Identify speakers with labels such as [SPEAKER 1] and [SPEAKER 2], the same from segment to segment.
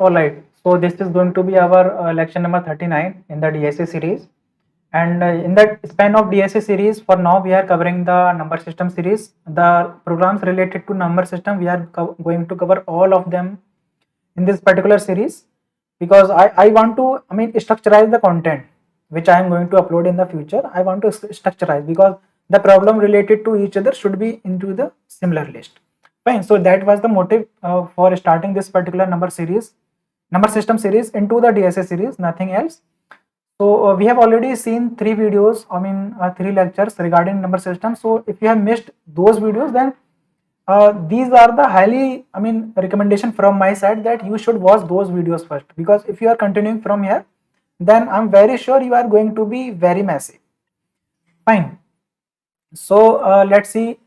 [SPEAKER 1] All right. So this is going to be our lecture number 39 in the DSA series. And in that span of DSA series, for now we are covering the number system series. The programs related to number system, we are going to cover all of them in this particular series, because I want to, structureize the content which I am going to upload in the future. I want to structureize, because the problem related to each other should be into the similar list. Fine. So that was the motive for starting this particular number system series into the DSA series, nothing else. So we have already seen three videos, three lectures regarding number system. So if you have missed those videos, then these are the highly, recommendation from my side that you should watch those videos first, because if you are continuing from here, then I'm very sure you are going to be very messy. Fine. So let's see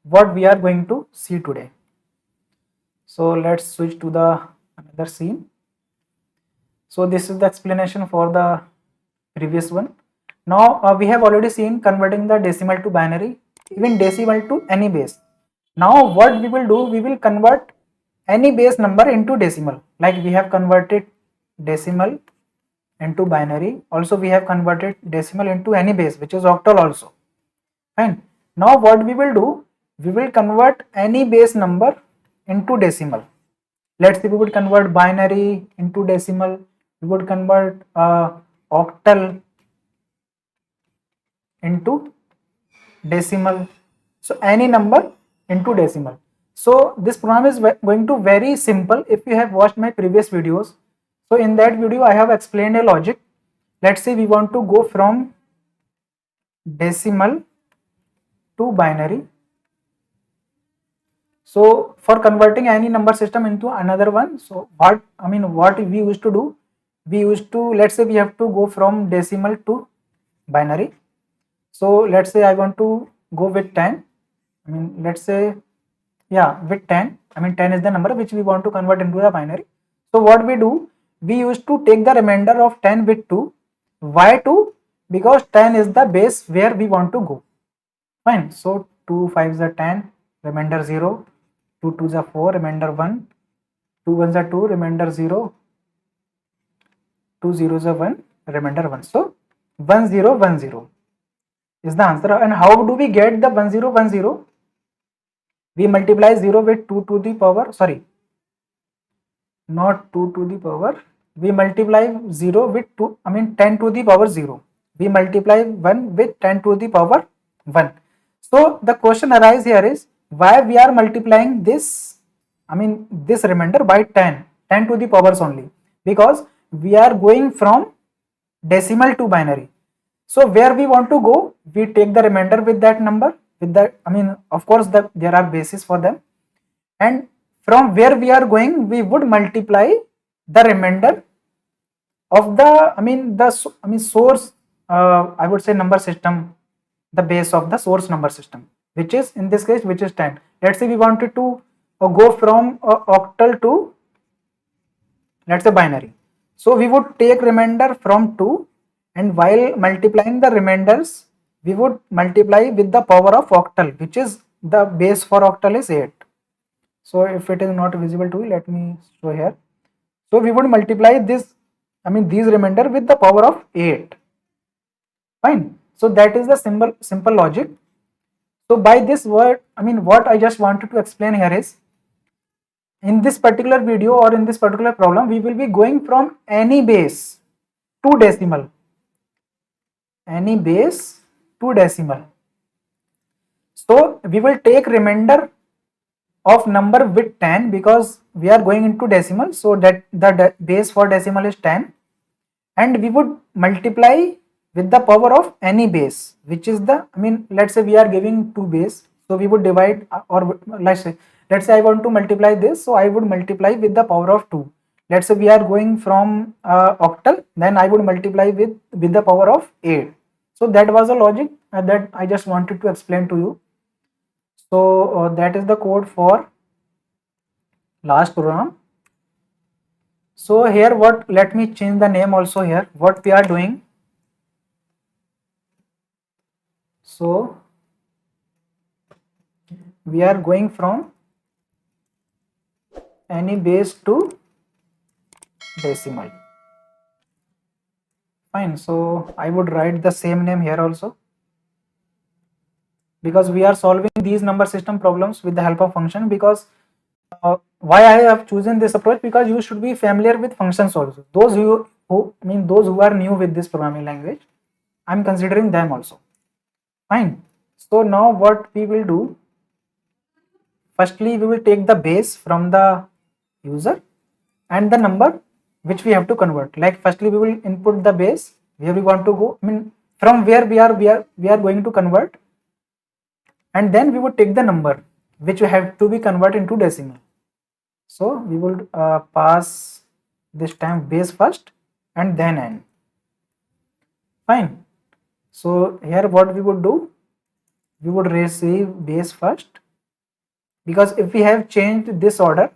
[SPEAKER 1] what we are going to see today. So let's switch to the another scene. So this is the explanation for the previous one. Now we have already seen converting the decimal to binary, even decimal to any base. Now what we will do, we will convert any base number into decimal, like we have converted decimal into binary. Also we have converted decimal into any base, which is octal also. Fine. Now what we will do, we will convert any base number into decimal. Let's say we would convert binary into decimal, we would convert octal into decimal. So any number into decimal. So this program is going to very simple. If you have watched my previous videos, so in that video I have explained a logic. Let's say we want to go from decimal to binary. So for converting any number system into another one, so what we used to do, we used to, let's say we have to go from decimal to binary. So let's say I want to go with 10. Let's say, yeah, with 10. 10 is the number which we want to convert into the binary. So what we do, we used to take the remainder of 10 with 2. Why 2? Because 10 is the base where we want to go. Fine. So 2 5s are 10, remainder 0. 2 2s are 4, remainder 1. 2 1s are 2, remainder 0. 2 zeros are 1, remainder 1. So 1 0 1 0 is the answer. And how do we get the 1 0 1 0? We multiply 0 with 2 to the power, sorry, not 2 to the power, we multiply 0 with 2, 10 to the power 0. We multiply 1 with 10 to the power 1. So the question arises here is, why we are multiplying this, this remainder by 10 to the powers only? Because we are going from decimal to binary. So where we want to go, we take the remainder with that number, with that, of course there are bases for them, and from where we are going, we would multiply the remainder of the source, I would say number system, the base of the source number system, which is in this case, which is 10. Let's say we wanted to go from octal to, let's say, binary. So we would take remainder from 2, and while multiplying the remainders, we would multiply with the power of octal, which is the base for octal is 8. So if it is not visible to you, let me show here. So we would multiply this, these remainder with the power of 8. Fine. So that is the simple logic. So by this word, what I just wanted to explain here is, in this particular video or in this particular problem, we will be going from any base to decimal. Any base to decimal. So we will take remainder of number with 10, because we are going into decimal, so that the base for decimal is 10, and we would multiply with the power of any base, which is the, let's say we are giving 2 base, so we would divide, or let's say I want to multiply this, so I would multiply with the power of 2. Let's say we are going from octal, then I would multiply with the power of 8. So that was a logic that I just wanted to explain to you. So that is the code for last program. So here what, let me change the name also here, what we are doing. So we are going from any base to decimal. Fine, so I would write the same name here also, because we are solving these number system problems with the help of function. Because why I have chosen this approach, because you should be familiar with functions also. Those those who are new with this programming language, I'm considering them also. Fine. So now what we will do, firstly we will take the base from the user and the number which we have to convert. Like firstly we will input the base where we want to go, from where we are going to convert, and then we would take the number which we have to be converted into decimal. So we will pass this time base first and then n. Fine. So here what we would do, we would receive base first, because if we have changed this order,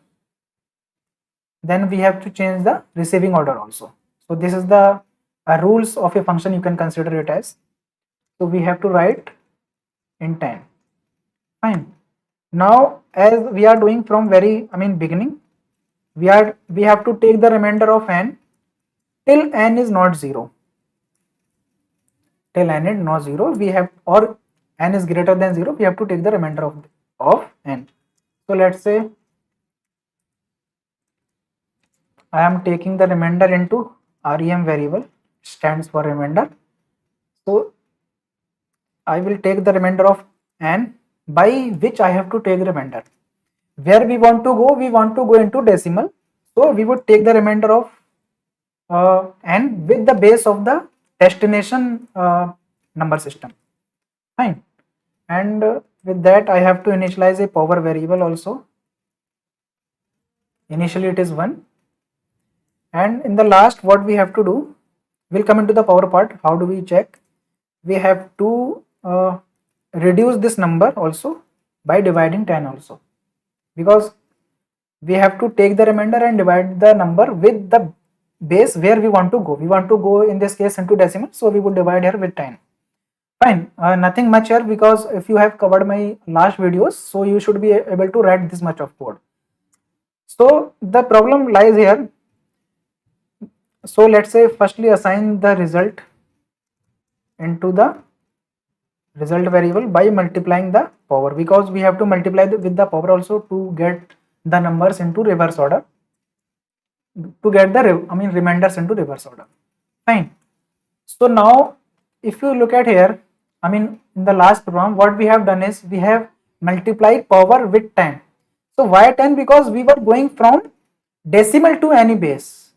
[SPEAKER 1] then we have to change the receiving order also. So this is the rules of a function, you can consider it as. So we have to write in 10. Fine. Now as we are doing from beginning, we have to take the remainder of n till n is not 0. Till n is not 0, we have, or n is greater than 0, we have to take the remainder of n. So let's say I am taking the remainder into rem variable, stands for remainder. So I will take the remainder of n, by which I have to take the remainder. Where we want to go into decimal. So we would take the remainder of n with the base of the destination number system. Fine. And with that I have to initialize a power variable also. Initially it is 1. And in the last, what we have to do, we'll come into the power part. How do we check? We have to reduce this number also by dividing 10 also, because we have to take the remainder and divide the number with the base where we want to go. We want to go in this case into decimal, so we would divide here with 10. Fine, nothing much here, because if you have covered my last videos, so you should be able to write this much of code. So the problem lies here. So let's say firstly assign the result into the result variable by multiplying the power, because we have to multiply with the power also to get the numbers into reverse order, to get the remainders into reverse order. Fine. So now if you look at here, in the last program, what we have done is we have multiplied power with 10. So why 10? Because we were going from decimal to any base,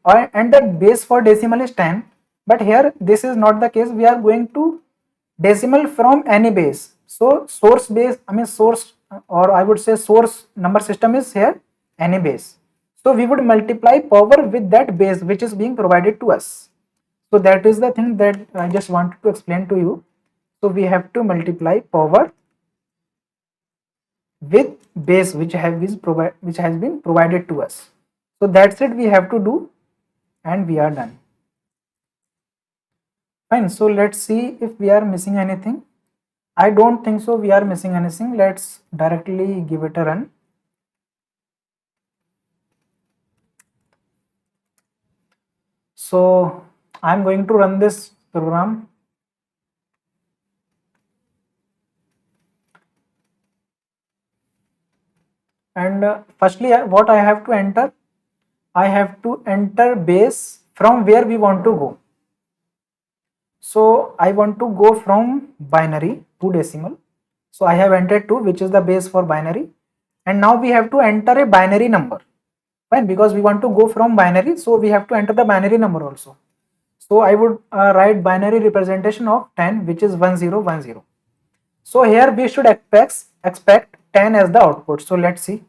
[SPEAKER 1] and the base for decimal is 10, but here this is not the case. We are going to decimal from any base. So source base, source, or I would say source number system is here any base. So we would multiply power with that base which is being provided to us. So that is the thing that I just wanted to explain to you. So we have to multiply power with base which has been provided to us. So that's it we have to do, and we are done. Fine. So let's see if we are missing anything. I don't think so we are missing anything. Let's directly give it a run. So I'm going to run this program. And firstly what I have to enter? I have to enter base from where we want to go. So I want to go from binary to decimal. So I have entered 2, which is the base for binary. And now we have to enter a binary number. Fine, because we want to go from binary, so we have to enter the binary number also. So I would write binary representation of 10, which is 1010. So here we should expect 10 as the output. So let's see.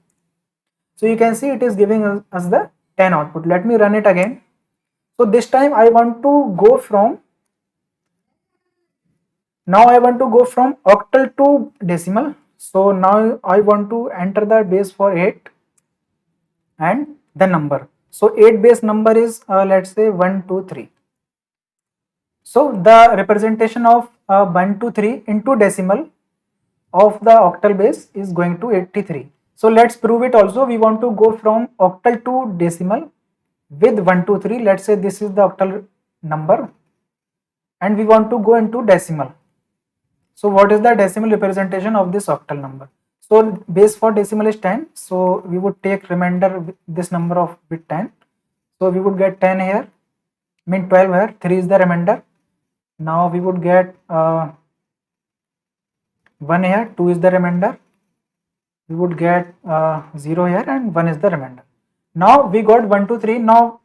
[SPEAKER 1] So you can see it is giving us the 10 output. Let me run it again. So this time I want to go from, now I want to go from octal to decimal. So now I want to enter the base for 8 and the number. So 8 base number is let's say 1, 2, 3. So the representation of 1, 2, 3 into decimal of the octal base is going to 83. So let's prove it also. We want to go from octal to decimal. with 1 2 3. Let's say this is the octal number and we want to go into decimal. So what is the decimal representation of this octal number? So base for decimal is 10, so we would take remainder with this number of bit 10. So we would get 10 here, mean 12 here, 3 is the remainder. Now we would get 1 here, 2 is the remainder. We would get 0 here and 1 is the remainder. Now we got 1 2 3. Now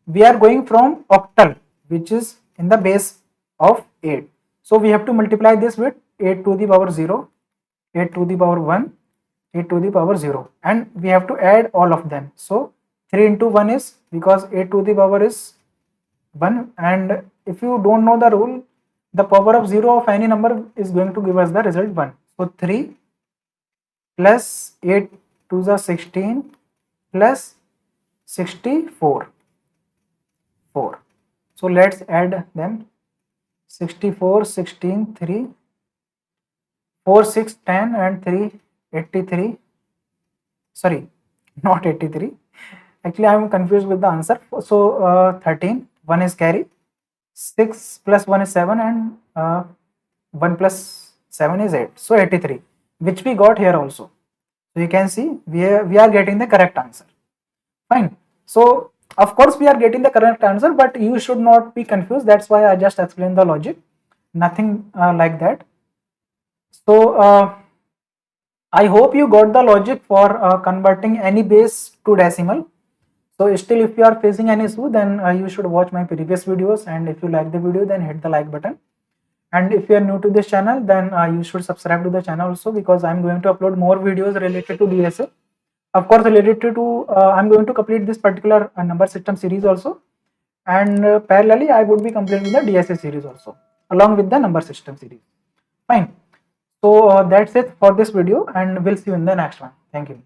[SPEAKER 1] we are going from octal, which is in the base of 8. So we have to multiply this with 8 to the power 0, 8 to the power 1, 8 to the power 0, and we have to add all of them. So 3 into 1 is, because 8 to the power is 1, and if you don't know the rule, the power of 0 of any number is going to give us the result 1. So 3 plus 8 to the 16 plus 64, 4. So let's add them. 64, 16, 3, 4, 6, 10 and 3, 83. Sorry, not 83. Actually, I am confused with the answer. So 13, 1 is carry, 6 plus 1 is 7 and 1 plus 7 is 8. So 83, which we got here also. So you can see we are getting the correct answer. Fine. So of course we are getting the correct answer, but you should not be confused. That's why I just explained the logic. Nothing like that. So I hope you got the logic for converting any base to decimal. So still, if you are facing any issue, then you should watch my previous videos, and if you like the video, then hit the like button. And if you are new to this channel, then you should subscribe to the channel also, because I am going to upload more videos related to DSA. Of course, related to I'm going to complete this particular number system series also, and parallelly I would be completing the DSA series also along with the number system series. Fine. So that's it for this video, and we'll see you in the next one. Thank you.